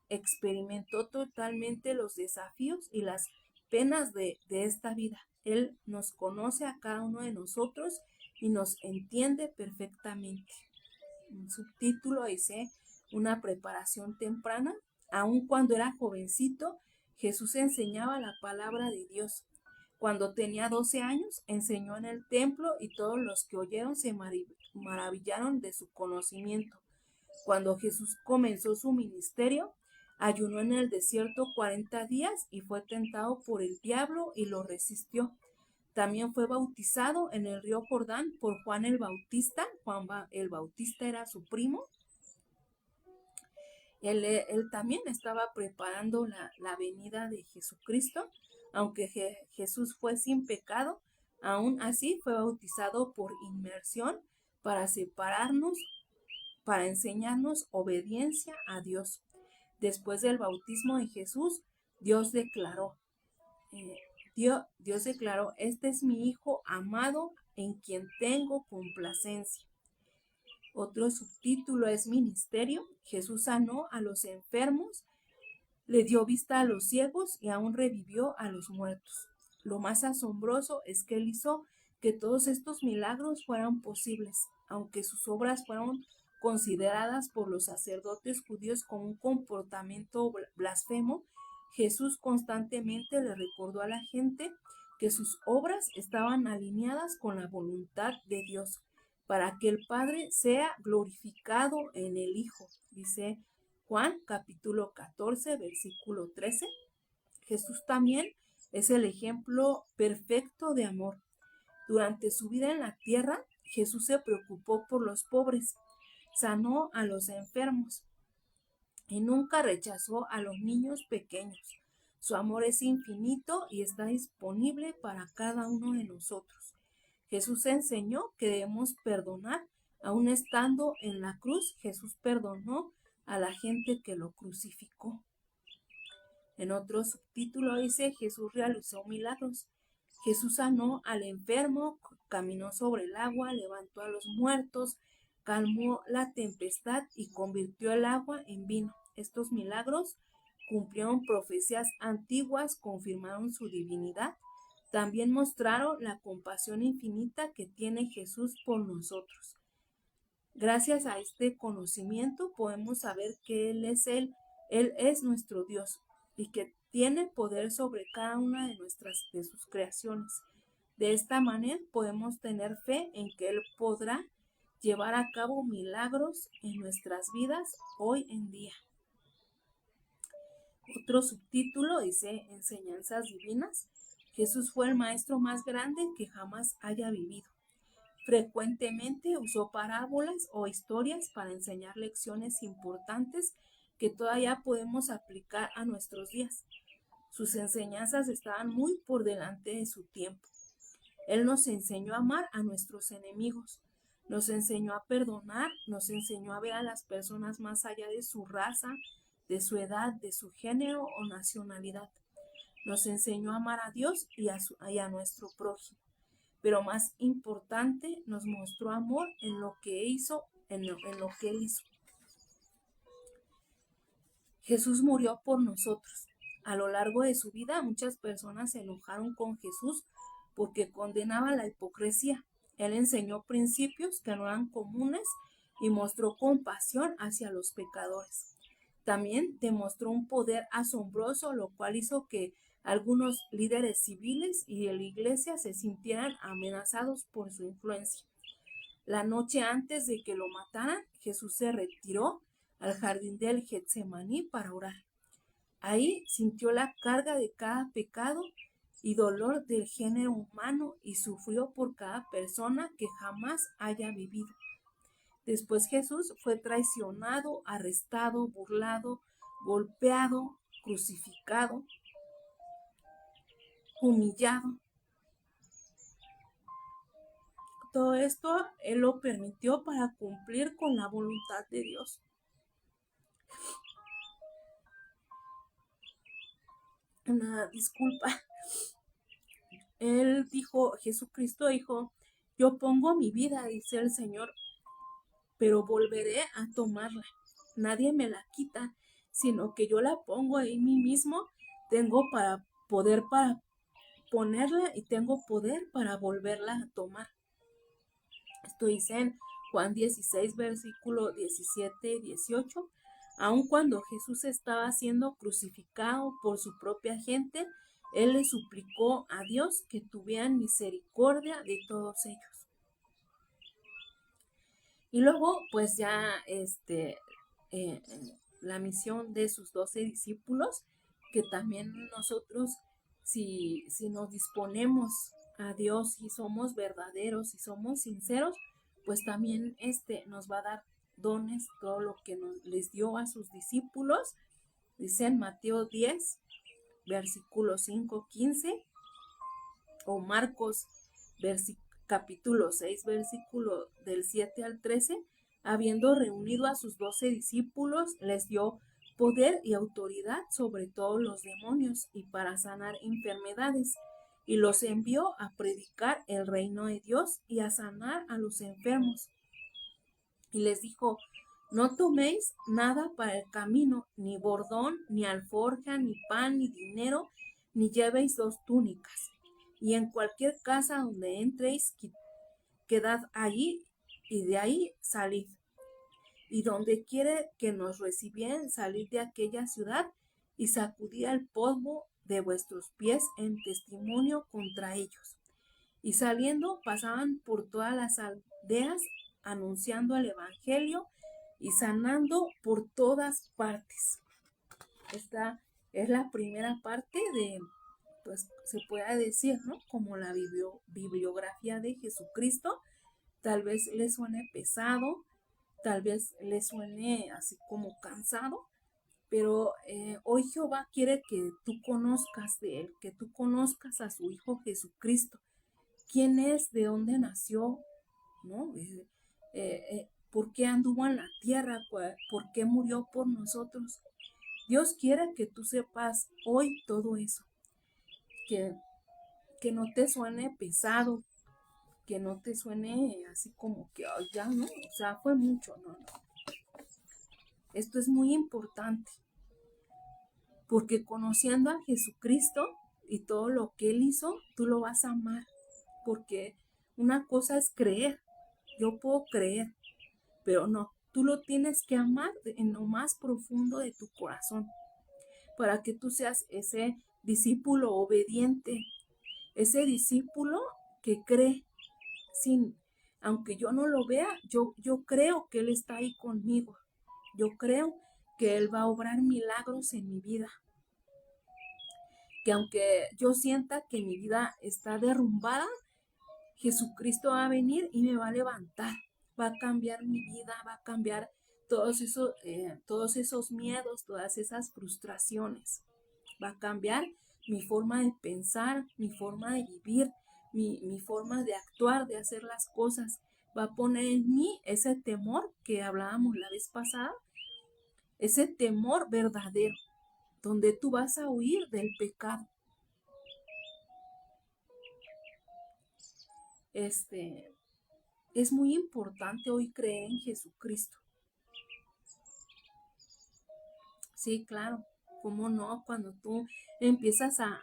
experimentó totalmente los desafíos y las penas de esta vida. Él nos conoce a cada uno de nosotros y nos entiende perfectamente. Un subtítulo dice, una preparación temprana. Aun cuando era jovencito, Jesús enseñaba la palabra de Dios. Cuando tenía 12 años, enseñó en el templo y todos los que oyeron se maravillaron de su conocimiento. Cuando Jesús comenzó su ministerio, ayunó en el desierto 40 días y fue tentado por el diablo y lo resistió. También fue bautizado en el río Jordán por Juan el Bautista. Juan el Bautista era su primo. Él también estaba preparando la venida de Jesucristo. Aunque Jesús fue sin pecado, aún así fue bautizado por inmersión para separarnos, para enseñarnos obediencia a Dios. Después del bautismo de Jesús, Dios declaró, este es mi Hijo amado en quien tengo complacencia. Otro subtítulo es ministerio. Jesús sanó a los enfermos, le dio vista a los ciegos y aún revivió a los muertos. Lo más asombroso es que Él hizo que todos estos milagros fueran posibles, aunque sus obras fueron consideradas por los sacerdotes judíos como un comportamiento blasfemo. Jesús constantemente le recordó a la gente que sus obras estaban alineadas con la voluntad de Dios, para que el Padre sea glorificado en el Hijo. Dice Juan capítulo 14, versículo 13. Jesús también es el ejemplo perfecto de amor. Durante su vida en la tierra, Jesús se preocupó por los pobres, sanó a los enfermos y nunca rechazó a los niños pequeños. Su amor es infinito y está disponible para cada uno de nosotros. Jesús enseñó que debemos perdonar. Aún estando en la cruz, Jesús perdonó a la gente que lo crucificó. En otro subtítulo dice: Jesús realizó milagros. Jesús sanó al enfermo, caminó sobre el agua, levantó a los muertos, calmó la tempestad y convirtió el agua en vino. Estos milagros cumplieron profecías antiguas, confirmaron su divinidad. También mostraron la compasión infinita que tiene Jesús por nosotros. Gracias a este conocimiento podemos saber que Él es nuestro Dios y que tiene poder sobre cada una de sus creaciones. De esta manera podemos tener fe en que Él podrá llevar a cabo milagros en nuestras vidas hoy en día. Otro subtítulo dice: Enseñanzas divinas. Jesús fue el maestro más grande que jamás haya vivido. Frecuentemente usó parábolas o historias para enseñar lecciones importantes que todavía podemos aplicar a nuestros días. Sus enseñanzas estaban muy por delante de su tiempo. Él nos enseñó a amar a nuestros enemigos, nos enseñó a perdonar, nos enseñó a ver a las personas más allá de su raza, de su edad, de su género o nacionalidad. Nos enseñó a amar a Dios y a nuestro prójimo. Pero más importante, nos mostró amor en lo que hizo, en lo que Él hizo. Jesús murió por nosotros. A lo largo de su vida, muchas personas se enojaron con Jesús porque condenaba la hipocresía. Él enseñó principios que no eran comunes y mostró compasión hacia los pecadores. También demostró un poder asombroso, lo cual hizo que algunos líderes civiles y de la iglesia se sintieran amenazados por su influencia. La noche antes de que lo mataran, Jesús se retiró al jardín del Getsemaní para orar. Ahí sintió la carga de cada pecado y dolor del género humano y sufrió por cada persona que jamás haya vivido. Después Jesús fue traicionado, arrestado, burlado, golpeado, crucificado, humillado. Todo esto Él lo permitió para cumplir con la voluntad de Dios. Una disculpa. Él dijo, Jesucristo dijo: yo pongo mi vida, dice el Señor, pero volveré a tomarla. Nadie me la quita, sino que yo la pongo en mí mismo. Tengo poder para ponerla y tengo poder para volverla a tomar. Esto dice en Juan 16, versículo 17 y 18. Aun cuando Jesús estaba siendo crucificado por su propia gente, Él le suplicó a Dios que tuvieran misericordia de todos ellos. Y luego, pues ya la misión de sus 12 discípulos, que también nosotros, si nos disponemos a Dios y somos verdaderos y somos sinceros, pues también nos va a dar dones, todo lo que les dio a sus discípulos. Dice en Mateo 10, versículo 5-15, o Marcos capítulo 6, versículo del 7 al 13, habiendo reunido a sus 12 discípulos, les dio poder y autoridad sobre todos los demonios y para sanar enfermedades, y los envió a predicar el reino de Dios y a sanar a los enfermos. Y les dijo: no toméis nada para el camino, ni bordón, ni alforja, ni pan, ni dinero, ni llevéis 2 túnicas. Y en cualquier casa donde entréis, quedad allí, y de ahí salid. Y donde quiere que nos recibieren, salid de aquella ciudad y sacudid el polvo de vuestros pies en testimonio contra ellos. Y saliendo pasaban por todas las aldeas anunciando el evangelio y sanando por todas partes. Esta es la primera parte de, pues se puede decir, ¿no? Como la bibliografía de Jesucristo. Tal vez le suene pesado, tal vez le suene así como cansado, pero hoy Jehová quiere que tú conozcas de Él, que tú conozcas a su Hijo Jesucristo. ¿Quién es? ¿De dónde nació? ¿No? ¿Por qué anduvo en la tierra? ¿Por qué murió por nosotros? Dios quiere que tú sepas hoy todo eso, que, que no te suene pesado, que no te suene así como que oh, ya no, o sea, fue mucho, no. Esto es muy importante, porque conociendo a Jesucristo y todo lo que Él hizo, tú lo vas a amar, porque una cosa es creer, yo puedo creer, pero no, tú lo tienes que amar en lo más profundo de tu corazón, para que tú seas ese discípulo obediente, ese discípulo que cree, sin, aunque yo no lo vea, yo creo que Él está ahí conmigo, yo creo que Él va a obrar milagros en mi vida, que aunque yo sienta que mi vida está derrumbada, Jesucristo va a venir y me va a levantar, va a cambiar mi vida, va a cambiar todos esos miedos, todas esas frustraciones, va a cambiar mi forma de pensar, mi forma de vivir, mi forma de actuar, de hacer las cosas, va a poner en mí ese temor que hablábamos la vez pasada, ese temor verdadero, donde tú vas a huir del pecado. Es muy importante hoy creer en Jesucristo. Sí, claro, ¿cómo no? Cuando tú empiezas a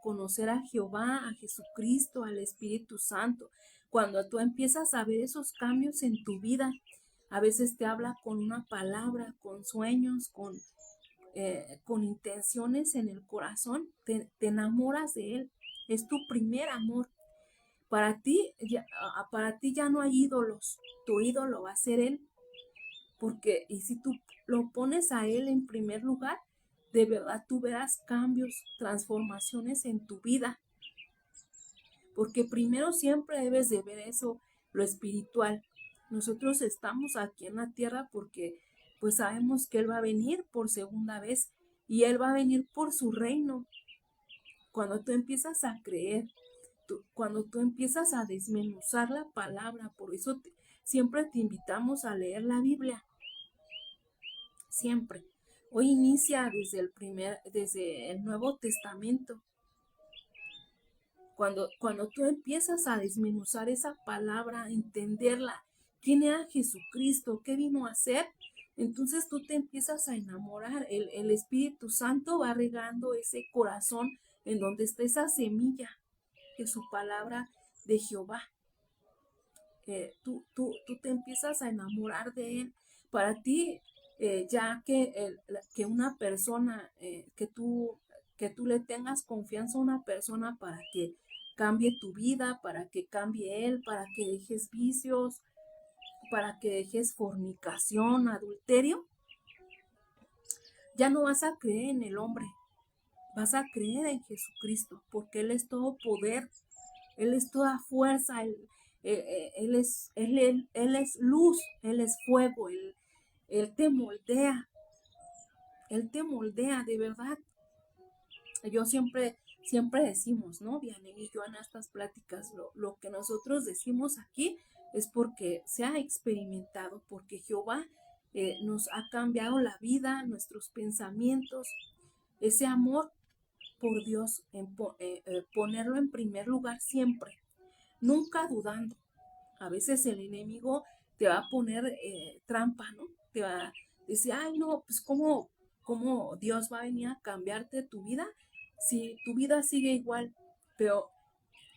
conocer a Jehová, a Jesucristo, al Espíritu Santo, cuando tú empiezas a ver esos cambios en tu vida, a veces te habla con una palabra, con sueños, con intenciones en el corazón, te enamoras de Él, es tu primer amor. Para ti ya no hay ídolos, tu ídolo va a ser Él, porque y si tú lo pones a Él en primer lugar, de verdad tú verás cambios, transformaciones en tu vida, porque primero siempre debes de ver eso, lo espiritual. Nosotros estamos aquí en la tierra porque pues sabemos que Él va a venir por segunda vez y Él va a venir por su reino. Cuando tú empiezas a creer, cuando tú empiezas a desmenuzar la palabra, por eso siempre te invitamos a leer la Biblia, siempre. Hoy inicia desde el Nuevo Testamento. Cuando tú empiezas a desmenuzar esa palabra, a entenderla, quién era Jesucristo, qué vino a hacer, entonces tú te empiezas a enamorar. El Espíritu Santo va regando ese corazón en donde está esa semilla, que es su palabra de Jehová. Tú te empiezas a enamorar de Él. Para ti, ya que una persona, que tú le tengas confianza a una persona para que cambie tu vida, para que cambie Él, para que dejes vicios, para que dejes fornicación, adulterio, ya no vas a creer en el hombre, vas a creer en Jesucristo, porque Él es todo poder, Él es toda fuerza, Él es luz, Él es fuego, Él te moldea de verdad. Yo siempre decimos, ¿no? Vianney y yo en estas pláticas, lo que nosotros decimos aquí es porque se ha experimentado, porque Jehová nos ha cambiado la vida, nuestros pensamientos, ese amor por Dios, ponerlo en primer lugar siempre, nunca dudando. A veces el enemigo te va a poner trampa, ¿no? Te va a decir, ay, no, pues ¿cómo Dios va a venir a cambiarte tu vida si tu vida sigue igual? Pero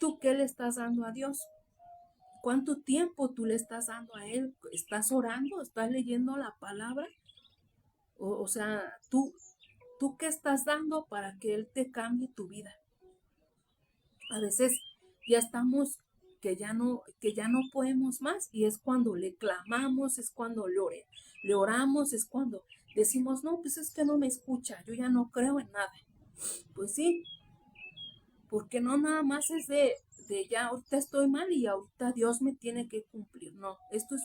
¿tú qué le estás dando a Dios? ¿Cuánto tiempo tú le estás dando a Él? ¿Estás orando? ¿Estás leyendo la palabra? O sea, ¿Tú qué estás dando para que Él te cambie tu vida? A veces ya estamos que ya no podemos más y es cuando le clamamos, es cuando le oramos, es cuando decimos, no, pues es que no me escucha, yo ya no creo en nada. Pues sí, porque no nada más es de ya ahorita estoy mal y ahorita Dios me tiene que cumplir. No, esto es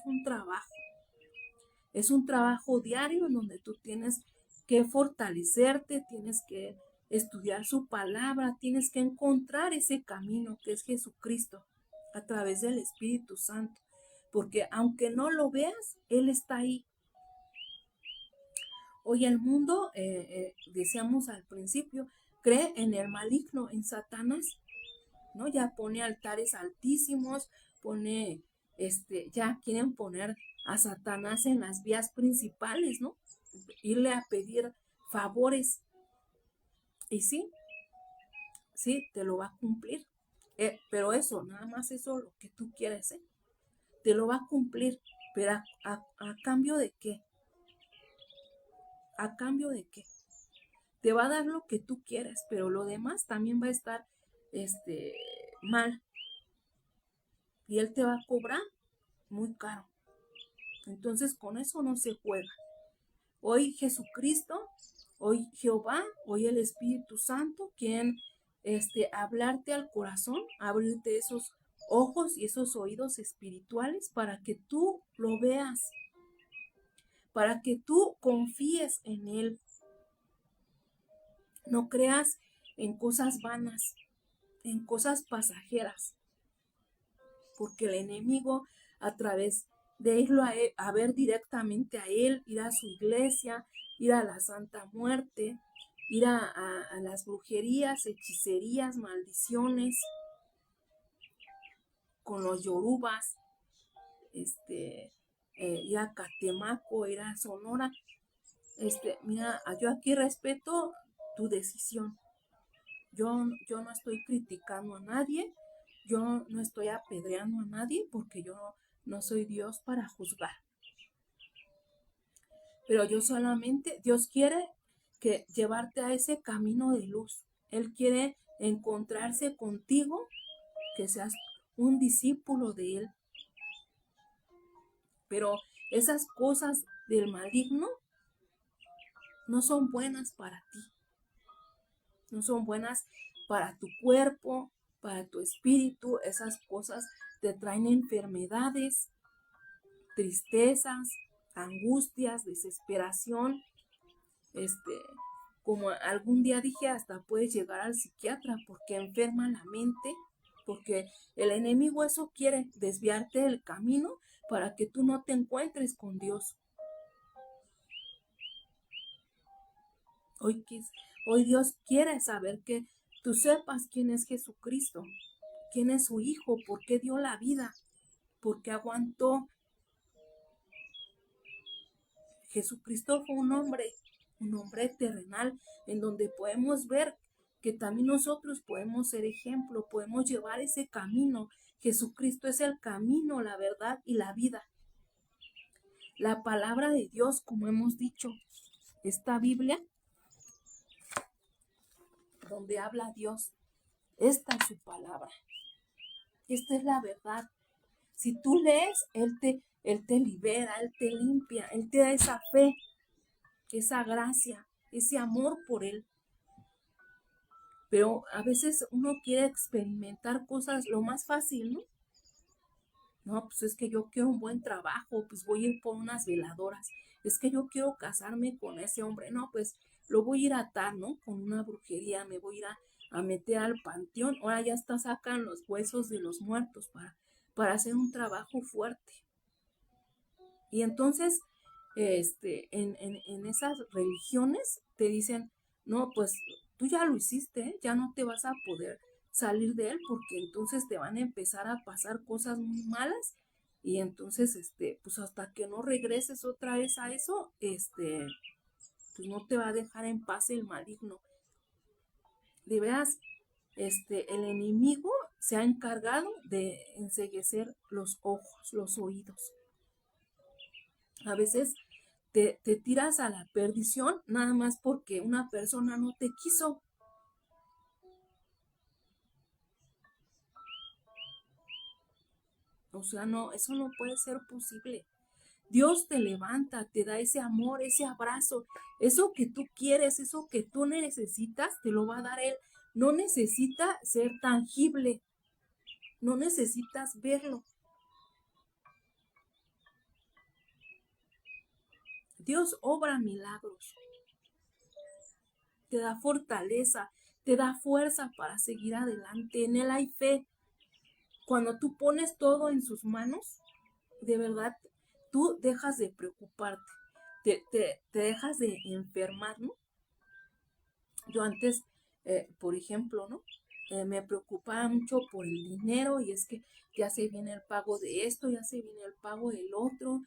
un trabajo diario en donde tú tienes que fortalecerte, tienes que estudiar su palabra, tienes que encontrar ese camino que es Jesucristo a través del Espíritu Santo, porque aunque no lo veas, Él está ahí. Hoy el mundo, decíamos al principio, cree en el maligno, en Satanás, ¿no? Ya pone altares altísimos, pone, ya quieren poner a Satanás en las vías principales, ¿no? Irle a pedir favores. Y sí, te lo va a cumplir. Pero eso, nada más eso, lo que tú quieres, te lo va a cumplir. Pero a cambio de qué? ¿A cambio de qué? Te va a dar lo que tú quieres, pero lo demás también va a estar, mal. Y él te va a cobrar muy caro. Entonces con eso no se juega. Hoy Jesucristo, hoy Jehová, hoy el Espíritu Santo quieren hablarte al corazón, abrirte esos ojos y esos oídos espirituales para que tú lo veas, para que tú confíes en Él. No creas en cosas vanas, en cosas pasajeras, porque el enemigo a través de irlo a ver directamente a Él, ir a su iglesia, ir a la Santa Muerte, ir a las brujerías, hechicerías, maldiciones, con los yorubas, ir a Catemaco, ir a Sonora. Mira, yo aquí respeto tu decisión. Yo no estoy criticando a nadie, yo no estoy apedreando a nadie porque yo no soy Dios para juzgar. Pero Dios quiere que llevarte a ese camino de luz. Él quiere encontrarse contigo, que seas un discípulo de Él. Pero esas cosas del maligno no son buenas para ti. No son buenas para tu cuerpo, para tu espíritu. Esas cosas te traen enfermedades, tristezas, angustias, desesperación. Como algún día dije, hasta puedes llegar al psiquiatra porque enferma la mente, porque el enemigo eso quiere, desviarte del camino para que tú no te encuentres con Dios. Hoy Dios quiere saber que tú sepas quién es Jesucristo, quién es su Hijo, por qué dio la vida, por qué aguantó. Jesucristo fue un hombre terrenal, en donde podemos ver que también nosotros podemos ser ejemplo, podemos llevar ese camino. Jesucristo es el camino, la verdad y la vida. La palabra de Dios, como hemos dicho, esta Biblia, donde habla Dios, esta es su palabra. Esta es la verdad. Si tú lees, Él te libera, Él te limpia, Él te da esa fe, esa gracia, ese amor por Él. Pero a veces uno quiere experimentar cosas lo más fácil, ¿no? No, pues es que yo quiero un buen trabajo, pues voy a ir por unas veladoras. Es que yo quiero casarme con ese hombre, no, pues lo voy a ir a atar, ¿no? Con una brujería, me voy a ir a meter al panteón. Ahora ya hasta sacan los huesos de los muertos para hacer un trabajo fuerte. Y entonces, en esas religiones te dicen, no, pues tú ya lo hiciste, ya no te vas a poder salir de él porque entonces te van a empezar a pasar cosas muy malas y entonces, pues hasta que no regreses otra vez a eso, pues no te va a dejar en paz el maligno. De veras, el enemigo se ha encargado de enceguecer los ojos, los oídos. A veces te tiras a la perdición nada más porque una persona no te quiso. O sea, no, eso no puede ser posible. Dios te levanta, te da ese amor, ese abrazo, eso que tú quieres, eso que tú necesitas, te lo va a dar Él. No necesita ser tangible, no necesitas verlo. Dios obra milagros, te da fortaleza, te da fuerza para seguir adelante. En Él hay fe. Cuando tú pones todo en sus manos, de verdad, tú dejas de preocuparte, te dejas de enfermar, ¿no? Yo antes, por ejemplo, ¿no? Me preocupaba mucho por el dinero y es que ya se viene el pago de esto, ya se viene el pago del otro,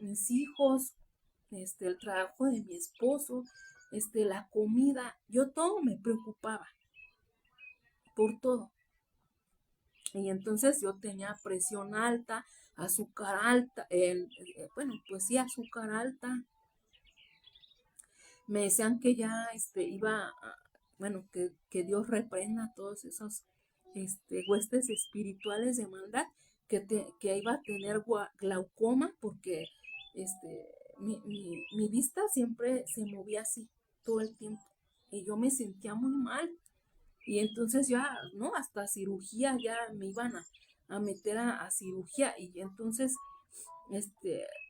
mis hijos, el trabajo de mi esposo, la comida, yo todo me preocupaba por todo. Y entonces yo tenía presión alta, azúcar alta, bueno, pues sí, azúcar alta. Me decían que ya iba, bueno, que Dios reprenda todos esos huestes espirituales de maldad, que iba a tener glaucoma porque mi vista siempre se movía así todo el tiempo y yo me sentía muy mal. Y entonces ya, ¿no? Hasta cirugía ya me iban a meter a cirugía y entonces,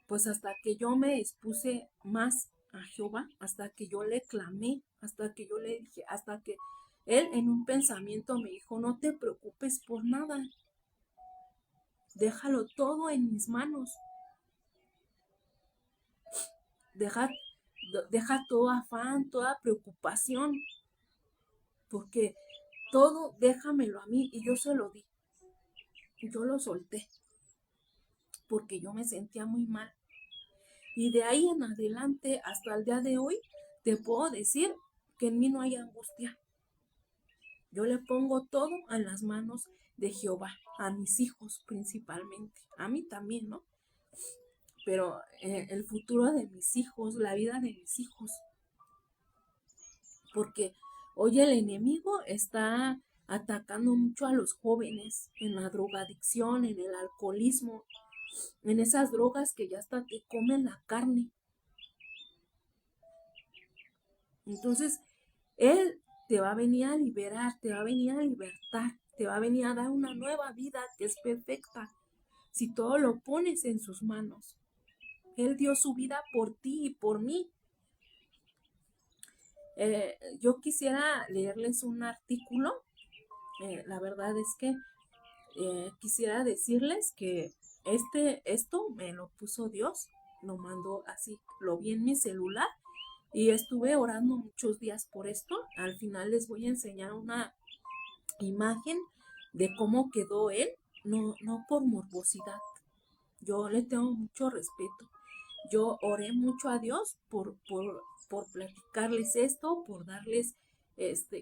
pues hasta que yo me expuse más a Jehová, hasta que yo le clamé, hasta que yo le dije, hasta que él en un pensamiento me dijo, no te preocupes por nada, déjalo todo en mis manos, deja, deja todo afán, toda preocupación, porque todo déjamelo a mí y yo se lo di, yo lo solté, porque yo me sentía muy mal. Y de ahí en adelante hasta el día de hoy, te puedo decir que en mí no hay angustia. Yo le pongo todo en las manos de Jehová, a mis hijos principalmente, a mí también, ¿no? Pero el futuro de mis hijos, la vida de mis hijos, porque hoy el enemigo está atacando mucho a los jóvenes en la drogadicción, en el alcoholismo, en esas drogas que ya hasta te comen la carne. Entonces, Él te va a venir a liberar, te va a venir a libertar, te va a venir a dar una nueva vida que es perfecta. Si todo lo pones en sus manos. Él dio su vida por ti y por mí. Yo quisiera leerles un artículo. La verdad es que quisiera decirles que esto me lo puso Dios, lo mandó así, lo vi en mi celular y estuve orando muchos días por esto. Al final les voy a enseñar una imagen de cómo quedó él, no por morbosidad. Yo le tengo mucho respeto. Yo oré mucho a Dios por platicarles esto, por darles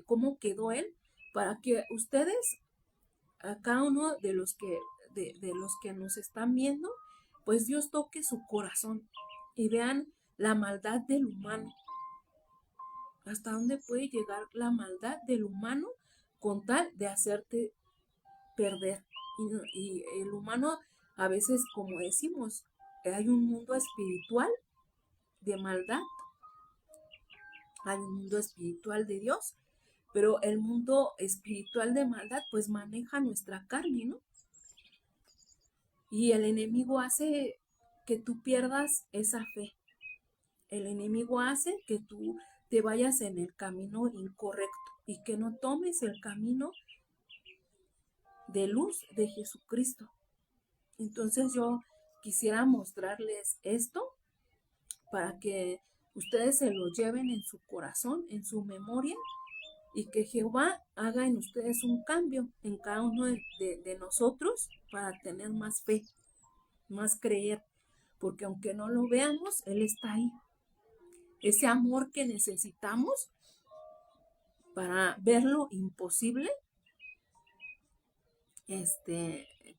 cómo quedó él, para que ustedes, a cada uno de los que nos están viendo, pues Dios toque su corazón y vean la maldad del humano. Hasta dónde puede llegar la maldad del humano con tal de hacerte perder. Y el humano, a veces, como decimos, hay un mundo espiritual de maldad, hay un mundo espiritual de Dios, pero el mundo espiritual de maldad pues maneja nuestra carne, ¿no? Y el enemigo hace que tú pierdas esa fe. El enemigo hace que tú te vayas en el camino incorrecto y que no tomes el camino de luz de Jesucristo. Entonces yo quisiera mostrarles esto para que ustedes se lo lleven en su corazón, en su memoria, y que Jehová haga en ustedes un cambio en cada uno de nosotros para tener más fe, más creer, porque aunque no lo veamos, Él está ahí. Ese amor que necesitamos para ver lo imposible,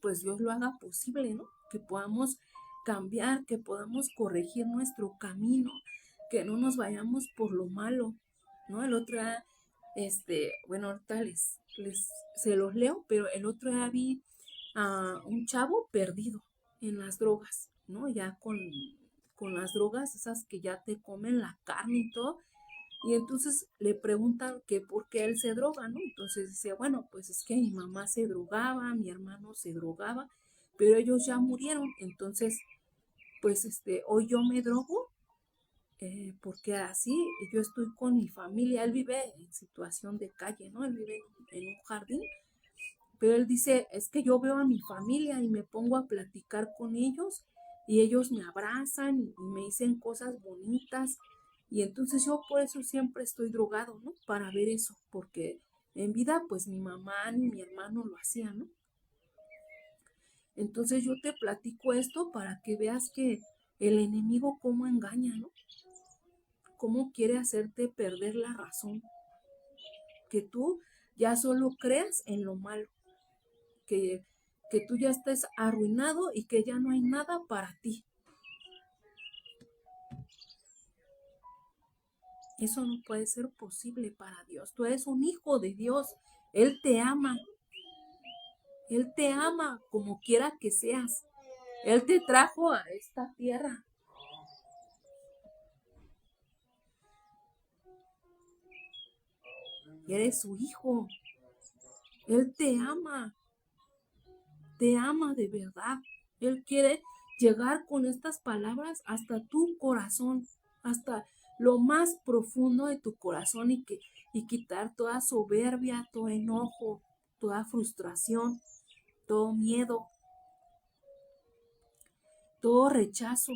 pues Dios lo haga posible, ¿no? Que podamos cambiar, que podamos corregir nuestro camino, que no nos vayamos por lo malo, ¿no? El otro día, bueno, ahorita se los leo, pero el otro día vi a un chavo perdido en las drogas, ¿no? Ya con las drogas, esas que ya te comen la carne y todo. Y entonces le preguntan que por qué él se droga, ¿no? Entonces dice, bueno, pues es que mi mamá se drogaba, mi hermano se drogaba, pero ellos ya murieron. Entonces, pues hoy yo me drogo porque así yo estoy con mi familia. Él vive en situación de calle, ¿no? Él vive en un jardín, pero él dice, es que yo veo a mi familia y me pongo a platicar con ellos y ellos me abrazan y me dicen cosas bonitas. Y entonces yo por eso siempre estoy drogado, ¿no? Para ver eso, porque en vida pues mi mamá ni mi hermano lo hacían, ¿no? Entonces yo te platico esto para que veas que el enemigo cómo engaña, ¿no? Cómo quiere hacerte perder la razón, que tú ya solo creas en lo malo, que tú ya estés arruinado y que ya no hay nada para ti. Eso no puede ser posible para Dios. Tú eres un hijo de Dios. Él te ama. Él te ama como quiera que seas. Él te trajo a esta tierra. Eres su hijo. Él te ama. Te ama de verdad. Él quiere llegar con estas palabras hasta tu corazón, hasta lo más profundo de tu corazón y quitar toda soberbia, todo enojo, toda frustración, todo miedo, todo rechazo,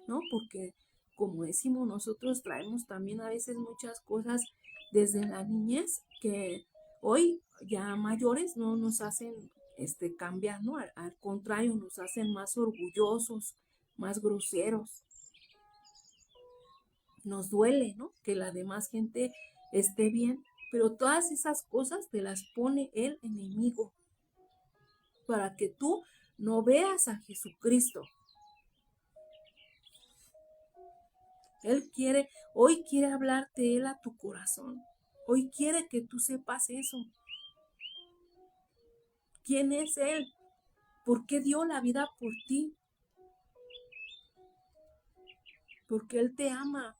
¿no? Porque como decimos, nosotros traemos también a veces muchas cosas desde la niñez que hoy ya mayores no nos hacen cambiar, ¿no? Al contrario, nos hacen más orgullosos, más groseros. Nos duele, ¿no? Que la demás gente esté bien, pero todas esas cosas te las pone el enemigo para que tú no veas a Jesucristo. Hoy quiere hablarte Él a tu corazón. Hoy quiere que tú sepas eso. ¿Quién es Él? ¿Por qué dio la vida por ti? Porque Él te ama.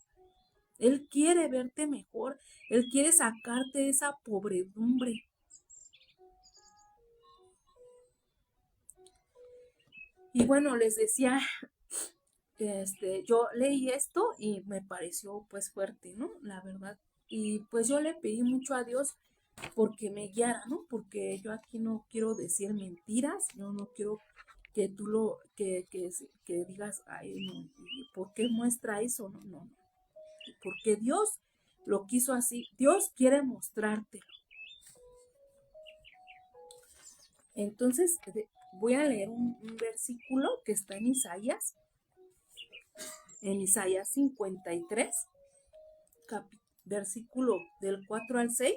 Él quiere verte mejor. Él quiere sacarte de esa pobredumbre. Y bueno, les decía, yo leí esto y me pareció pues fuerte, ¿no? La verdad. Y pues yo le pedí mucho a Dios porque me guiara, ¿no? Porque yo aquí no quiero decir mentiras, yo no quiero que tú que digas, ay, no, ¿por qué muestra eso? No, no, porque Dios lo quiso así, Dios quiere mostrártelo. Entonces, voy a leer un versículo que está en Isaías 53, versículo del 4 al 6.